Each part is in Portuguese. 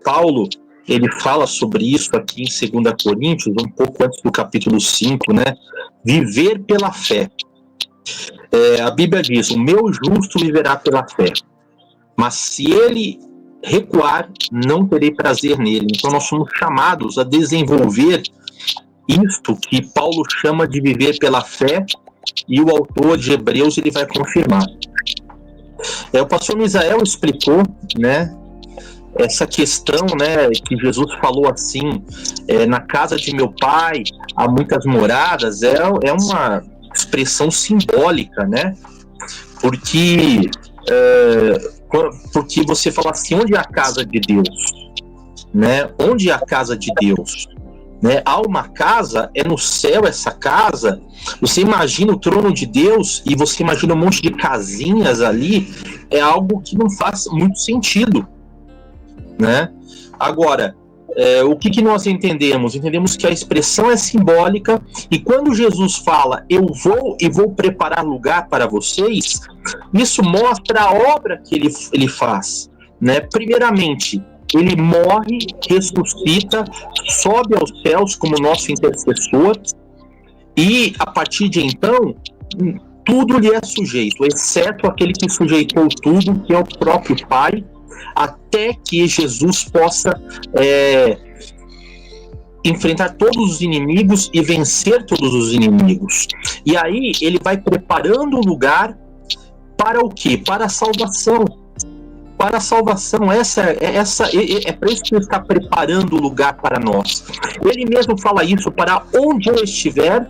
Paulo, ele fala sobre isso aqui em 2 Coríntios, um pouco antes do capítulo 5, né? Viver pela fé. A Bíblia diz, o meu justo viverá pela fé, mas se ele recuar, não terei prazer nele. Então nós somos chamados a desenvolver isto que Paulo chama de viver pela fé, e o autor de Hebreus ele vai confirmar. O pastor Misael explicou, né, essa questão, né, que Jesus falou assim, na casa de meu pai há muitas moradas, é uma expressão simbólica, né, porque você fala assim, onde é a casa de Deus? Né? Onde é a casa de Deus? Né? Há uma casa, é no céu essa casa. Você imagina o trono de Deus e você imagina um monte de casinhas ali, é algo que não faz muito sentido, né? Agora, o que nós entendemos? Entendemos que a expressão é simbólica, e quando Jesus fala, eu vou preparar lugar para vocês, isso mostra a obra que ele faz, né? Primeiramente, ele morre, ressuscita, sobe aos céus como nosso intercessor, e a partir de então, tudo lhe é sujeito, exceto aquele que sujeitou tudo, que é o próprio Pai, até que Jesus possa enfrentar todos os inimigos e vencer todos os inimigos. E aí ele vai preparando o lugar para o quê? Para a salvação. Para a salvação, é para isso que ele está preparando o lugar para nós. Ele mesmo fala isso, para onde eu estiver,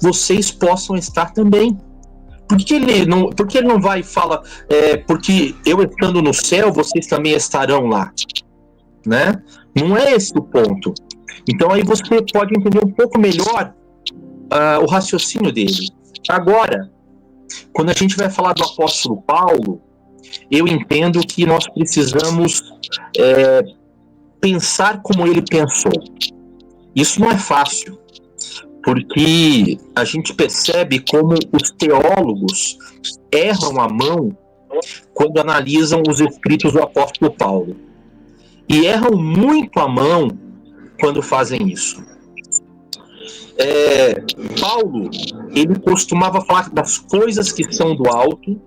vocês possam estar também. Por que ele não vai e fala, porque eu estando no céu, vocês também estarão lá, né? Não é esse o ponto. Então aí você pode entender um pouco melhor o raciocínio dele. Agora, quando a gente vai falar do apóstolo Paulo, eu entendo que nós precisamos pensar como ele pensou. Isso não é fácil, porque a gente percebe como os teólogos erram a mão quando analisam os escritos do apóstolo Paulo. E erram muito a mão quando fazem isso. Paulo, ele costumava falar das coisas que são do alto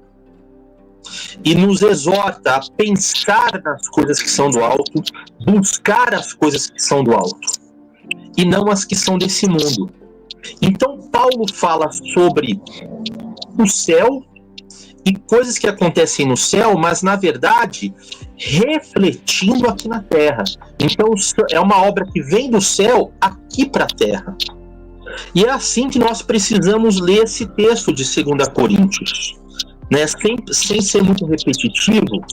e nos exorta a pensar nas coisas que são do alto, buscar as coisas que são do alto, e não as que são desse mundo. Então Paulo fala sobre o céu e coisas que acontecem no céu, mas na verdade refletindo aqui na terra. Então é uma obra que vem do céu aqui para a terra. E é assim que nós precisamos ler esse texto de 2 Coríntios, né? Sem ser muito repetitivo.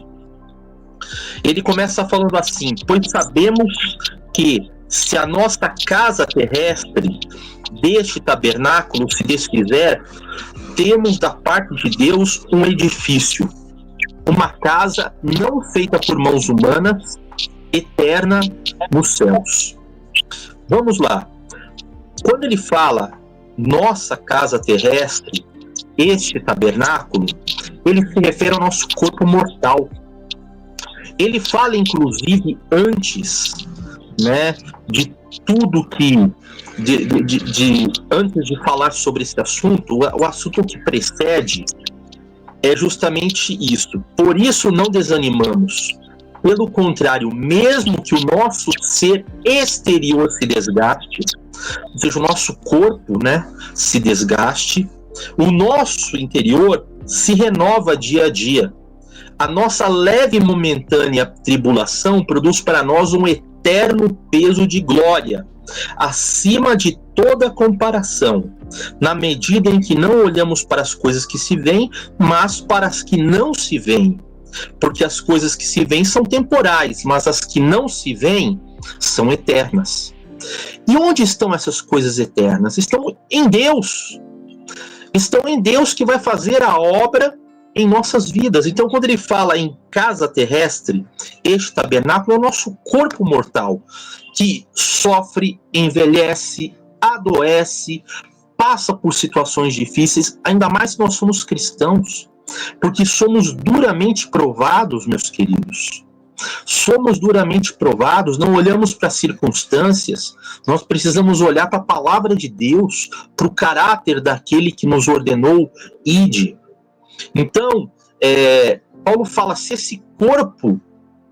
Ele começa falando assim: pois sabemos que se a nossa casa terrestre deste tabernáculo se desfizer, temos da parte de Deus um edifício, uma casa não feita por mãos humanas, eterna nos céus. Vamos lá. Quando ele fala nossa casa terrestre, este tabernáculo, ele se refere ao nosso corpo mortal. Ele fala, inclusive, antes, né, de tudo que... antes de falar sobre esse assunto, o assunto que precede é justamente isso. Por isso não desanimamos. Pelo contrário, mesmo que o nosso ser exterior se desgaste, ou seja, o nosso corpo, né, se desgaste, o nosso interior se renova dia a dia. A nossa leve e momentânea tribulação produz para nós um eterno peso de glória, acima de toda comparação, na medida em que não olhamos para as coisas que se veem, mas para as que não se veem. Porque as coisas que se veem são temporais, mas as que não se veem são eternas. E onde estão essas coisas eternas? Estão em Deus. Estão em Deus, que vai fazer a obra em nossas vidas. Então, quando ele fala em casa terrestre, este tabernáculo é o nosso corpo mortal, que sofre, envelhece, adoece, passa por situações difíceis, ainda mais se nós somos cristãos, porque somos duramente provados, meus queridos. somos duramente provados, não olhamos para as circunstâncias, nós precisamos olhar para a palavra de Deus, para o caráter daquele que nos ordenou, ide. Então, Paulo fala, se esse corpo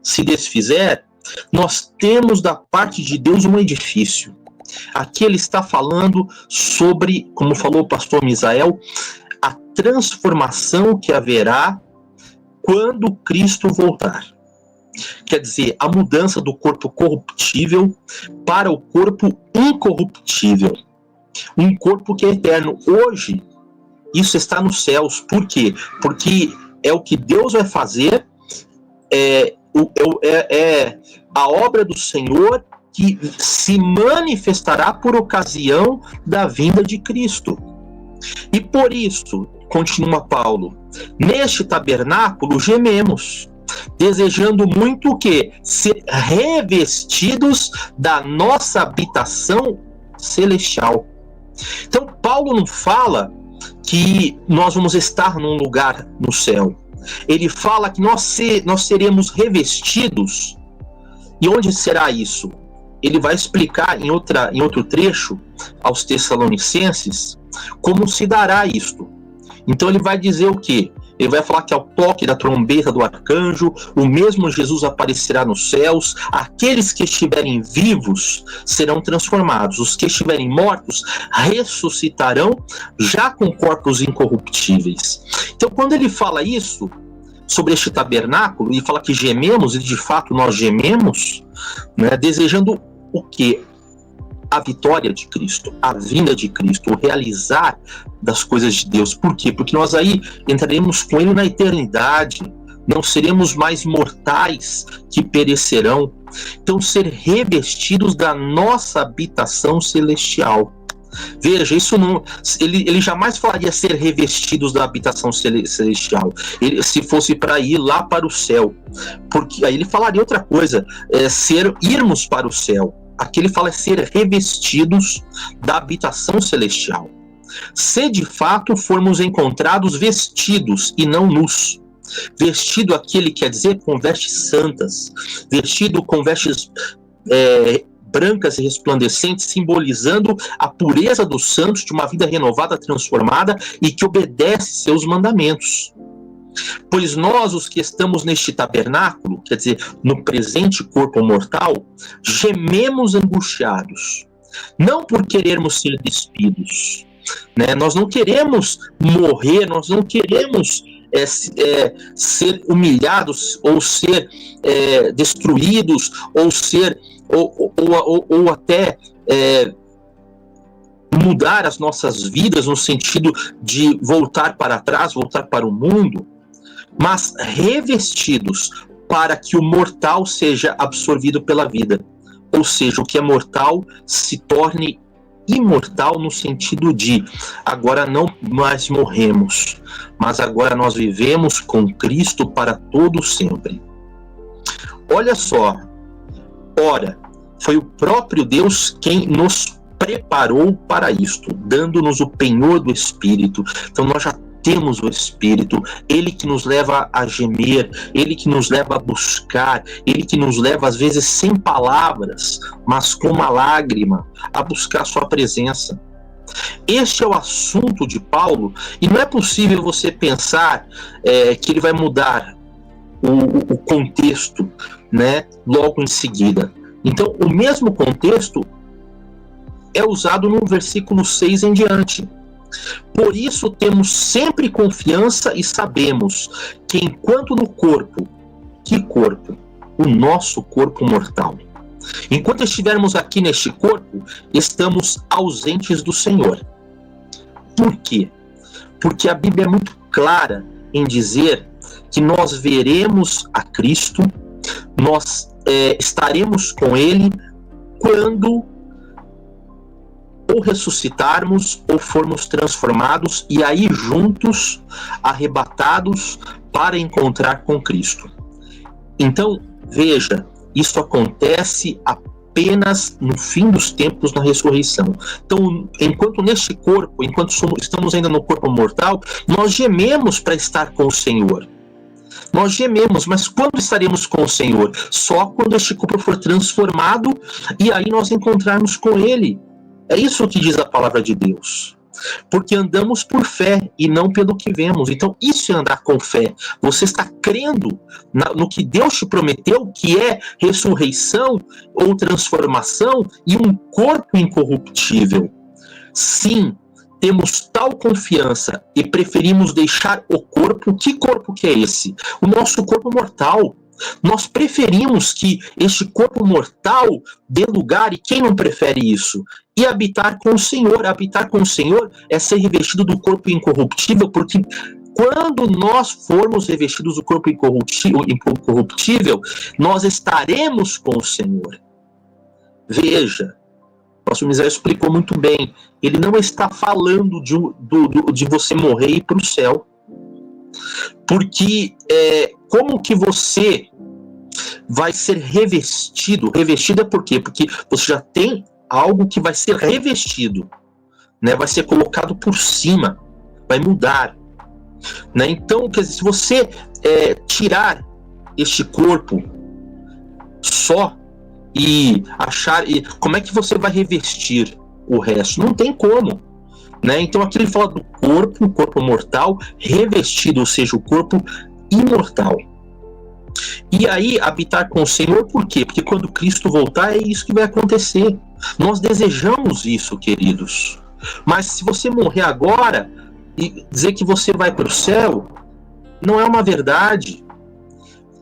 se desfizer, nós temos da parte de Deus um edifício. Aqui ele está falando sobre, como falou o pastor Misael, a transformação que haverá quando Cristo voltar. Quer dizer, a mudança do corpo corruptível para o corpo incorruptível. Um corpo que é eterno. Hoje, isso está nos céus. Por quê? Porque é o que Deus vai fazer, é a obra do Senhor que se manifestará por ocasião da vinda de Cristo. E por isso, continua Paulo, neste tabernáculo gememos, desejando muito o quê? Ser revestidos da nossa habitação celestial. Então, Paulo não fala que nós vamos estar num lugar no céu. Ele fala que nós seremos revestidos. E onde será isso? Ele vai explicar em outro trecho aos Tessalonicenses como se dará isto. Então ele vai dizer o quê? Ele vai falar que ao toque da trombeta do arcanjo, o mesmo Jesus aparecerá nos céus, aqueles que estiverem vivos serão transformados, os que estiverem mortos ressuscitarão já com corpos incorruptíveis. Então quando ele fala isso, sobre este tabernáculo, e fala que gememos, e de fato nós gememos, né, desejando o quê? A vitória de Cristo, a vinda de Cristo, o realizar das coisas de Deus. Por quê? Porque nós aí entraremos com Ele na eternidade, não seremos mais mortais que perecerão. Então, ser revestidos da nossa habitação celestial. Veja, isso não. Ele jamais falaria ser revestidos da habitação celestial. Se fosse para ir lá para o céu. Porque aí ele falaria outra coisa, irmos para o céu. Aqui ele fala ser revestidos da habitação celestial. Se de fato formos encontrados vestidos e não nus. Vestido aqui ele quer dizer com vestes santas. Vestido com vestes brancas e resplandecentes, simbolizando a pureza dos santos de uma vida renovada, transformada e que obedece seus mandamentos. Pois nós, os que estamos neste tabernáculo, quer dizer, no presente corpo mortal, gememos angustiados, não por querermos ser despidos, né? Nós não queremos morrer, nós não queremos ser humilhados, ou ser destruídos, ou ser ou até mudar as nossas vidas no sentido de voltar para trás, voltar para o mundo, mas revestidos para que o mortal seja absorvido pela vida. Ou seja, o que é mortal se torne imortal no sentido de agora não mais morremos, mas agora nós vivemos com Cristo para todo sempre. Olha só, ora, foi o próprio Deus quem nos preparou para isto, dando-nos o penhor do Espírito. Então nós já temos o Espírito, Ele que nos leva a gemer, Ele que nos leva a buscar, Ele que nos leva às vezes sem palavras, mas com uma lágrima, a buscar sua presença. Este é o assunto de Paulo, e não é possível você pensar que ele vai mudar o contexto, né, logo em seguida. Então, o mesmo contexto é usado no versículo 6 em diante. Por isso temos sempre confiança e sabemos que enquanto no corpo, que corpo? O nosso corpo mortal. Enquanto estivermos aqui neste corpo, estamos ausentes do Senhor. Por quê? Porque a Bíblia é muito clara em dizer que nós veremos a Cristo, nós estaremos com Ele quando ou ressuscitarmos ou formos transformados e aí juntos arrebatados para encontrar com Cristo. Então, veja, isso acontece apenas no fim dos tempos, na ressurreição. Então, enquanto neste corpo, enquanto estamos ainda no corpo mortal, nós gememos para estar com o Senhor. Nós gememos, mas quando estaremos com o Senhor? Só quando este corpo for transformado e aí nós encontrarmos com Ele. É isso que diz a palavra de Deus. Porque andamos por fé e não pelo que vemos. Então isso é andar com fé. Você está crendo no que Deus te prometeu, que é ressurreição ou transformação e um corpo incorruptível. Sim, temos tal confiança e preferimos deixar o corpo. Que corpo que é esse? O nosso corpo mortal. Nós preferimos que este corpo mortal dê lugar, e quem não prefere isso? E habitar com o Senhor. Habitar com o Senhor é ser revestido do corpo incorruptível, porque quando nós formos revestidos do corpo incorruptível, nós estaremos com o Senhor. Veja, o nosso Misael explicou muito bem. Ele não está falando de você morrer e ir para o céu. Porque como que você vai ser revestido? Revestido é por quê? Porque você já tem algo que vai ser revestido, né? Vai ser colocado por cima, vai mudar, né? Então, quer dizer, se você tirar este corpo só e achar, como é que você vai revestir o resto? Não tem como, né? Então aqui ele fala do corpo, o corpo mortal revestido, ou seja, o corpo imortal. E aí habitar com o Senhor, por quê? Porque quando Cristo voltar é isso que vai acontecer. Nós desejamos isso, queridos. Mas se você morrer agora e dizer que você vai para o céu, não é uma verdade.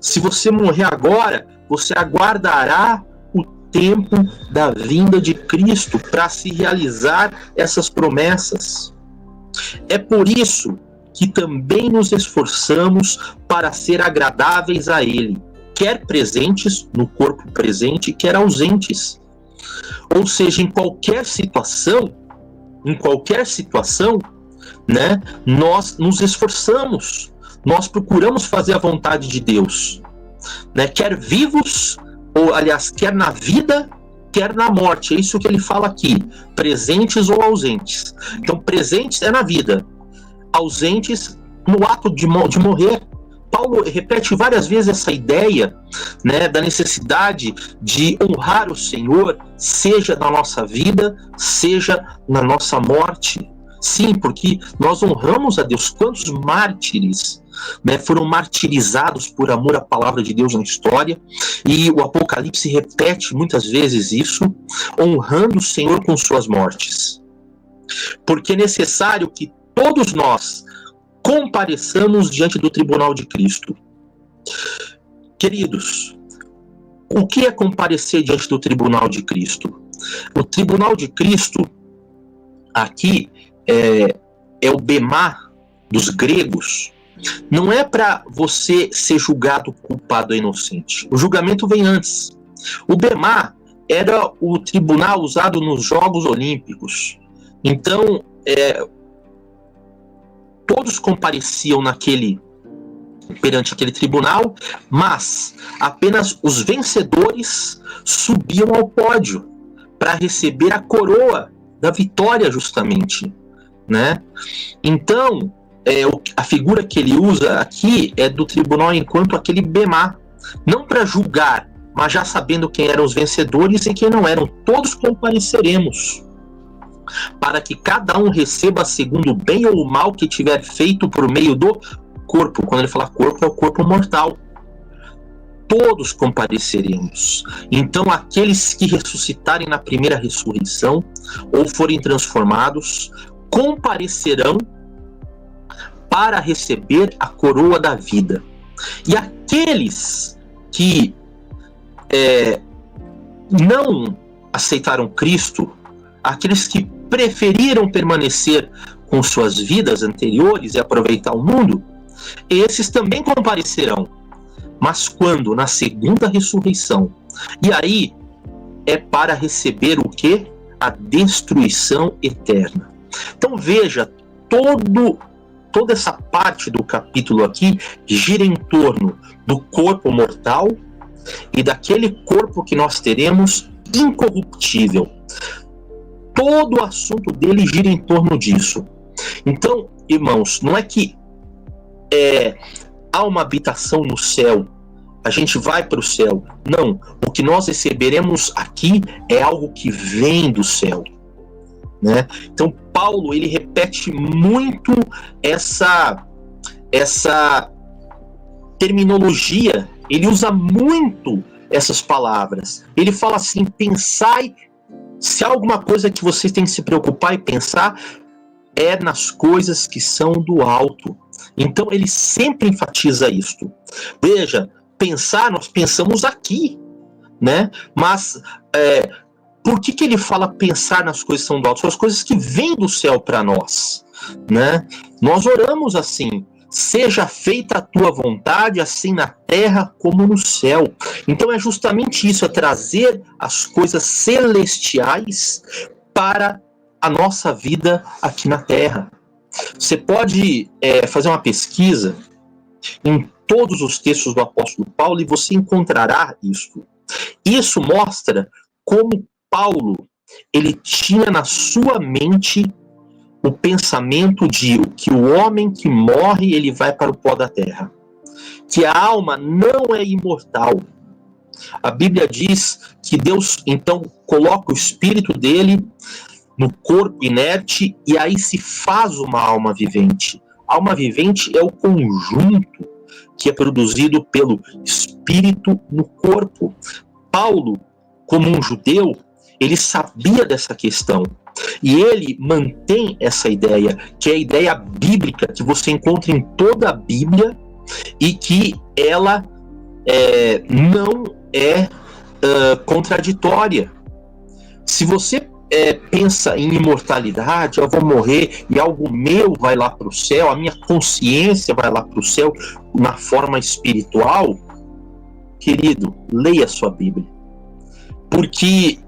Se você morrer agora, você aguardará o tempo da vinda de Cristo para se realizar essas promessas. É por isso que também nos esforçamos para ser agradáveis a Ele, quer presentes no corpo presente, quer ausentes. Ou seja, em qualquer situação, né, nós nos esforçamos, nós procuramos fazer a vontade de Deus, né, quer vivos, ou aliás, quer na vida, quer na morte. É isso que ele fala aqui, presentes ou ausentes. Então, presentes é na vida, ausentes no ato de morrer. Paulo repete várias vezes essa ideia, né, da necessidade de honrar o Senhor, seja na nossa vida, seja na nossa morte. Sim, porque nós honramos a Deus. Quantos mártires, né, foram martirizados por amor à palavra de Deus na história? E o Apocalipse repete muitas vezes isso, honrando o Senhor com suas mortes. Porque é necessário que todos nós compareçamos diante do tribunal de Cristo. Queridos, o que é comparecer diante do tribunal de Cristo? O tribunal de Cristo, aqui, é o bemá dos gregos. Não é para você ser julgado culpado ou inocente. O julgamento vem antes. O bemá era o tribunal usado nos Jogos Olímpicos. Então, todos compareciam perante aquele tribunal, mas apenas os vencedores subiam ao pódio para receber a coroa da vitória, justamente, né? Então, a figura que ele usa aqui é do tribunal enquanto aquele bemá, não para julgar, mas já sabendo quem eram os vencedores e quem não eram. Todos compareceremos, para que cada um receba segundo o bem ou o mal que tiver feito por meio do corpo. Quando ele fala corpo, é o corpo mortal. Todos compareceremos. Então, aqueles que ressuscitarem na primeira ressurreição ou forem transformados, comparecerão para receber a coroa da vida. E aqueles que não aceitaram Cristo, aqueles que preferiram permanecer com suas vidas anteriores e aproveitar o mundo, esses também comparecerão. Mas quando? Na segunda ressurreição. E aí é para receber o quê? A destruição eterna. Então veja, toda essa parte do capítulo aqui gira em torno do corpo mortal e daquele corpo que nós teremos incorruptível. Todo o assunto dele gira em torno disso. Então, irmãos, não é que há uma habitação no céu, a gente vai para o céu. Não, o que nós receberemos aqui é algo que vem do céu, né? Então Paulo, ele repete muito essa terminologia, ele usa muito essas palavras. Ele fala assim: pensai, se há alguma coisa que vocês têm que se preocupar e pensar, é nas coisas que são do alto. Então ele sempre enfatiza isto. Veja, pensar, nós pensamos aqui, né? Mas por que ele fala pensar nas coisas que são do alto? São as coisas que vêm do céu para nós, né? Nós oramos assim: seja feita a tua vontade, assim na terra como no céu. Então é justamente isso, é trazer as coisas celestiais para a nossa vida aqui na terra. Você pode fazer uma pesquisa em todos os textos do apóstolo Paulo e você encontrará isso. Isso mostra como Paulo, ele tinha na sua mente o pensamento de que o homem que morre, ele vai para o pó da terra, que a alma não é imortal. A Bíblia diz que Deus então coloca o espírito dele no corpo inerte e aí se faz uma alma vivente. A alma vivente é o conjunto que é produzido pelo espírito no corpo. Paulo, como um judeu, ele sabia dessa questão. E ele mantém essa ideia, que é a ideia bíblica, que você encontra em toda a Bíblia, e que ela não é contraditória. Se você pensa em imortalidade, eu vou morrer e algo meu vai lá para o céu, a minha consciência vai lá para o céu na forma espiritual, querido, leia a sua Bíblia. Porque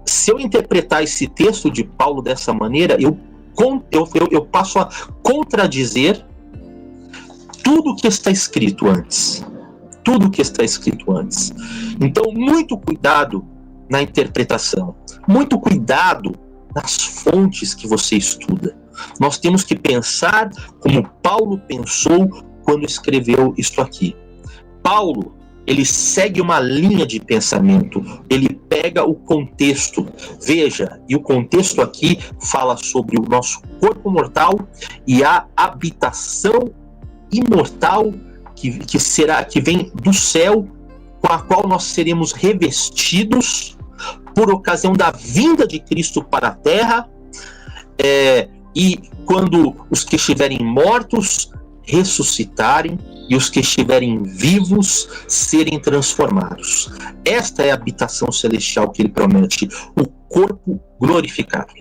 se eu interpretar esse texto de Paulo dessa maneira, eu passo a contradizer tudo que está escrito antes. Tudo que está escrito antes. Então, muito cuidado na interpretação. Muito cuidado nas fontes que você estuda. Nós temos que pensar como Paulo pensou quando escreveu isto aqui. Paulo, ele segue uma linha de pensamento, ele pega o contexto. Veja, e o contexto aqui fala sobre o nosso corpo mortal e a habitação imortal que vem do céu, com a qual nós seremos revestidos por ocasião da vinda de Cristo para a terra, e quando os que estiverem mortos ressuscitarem e os que estiverem vivos serem transformados. Esta é a habitação celestial que ele promete, o corpo glorificado.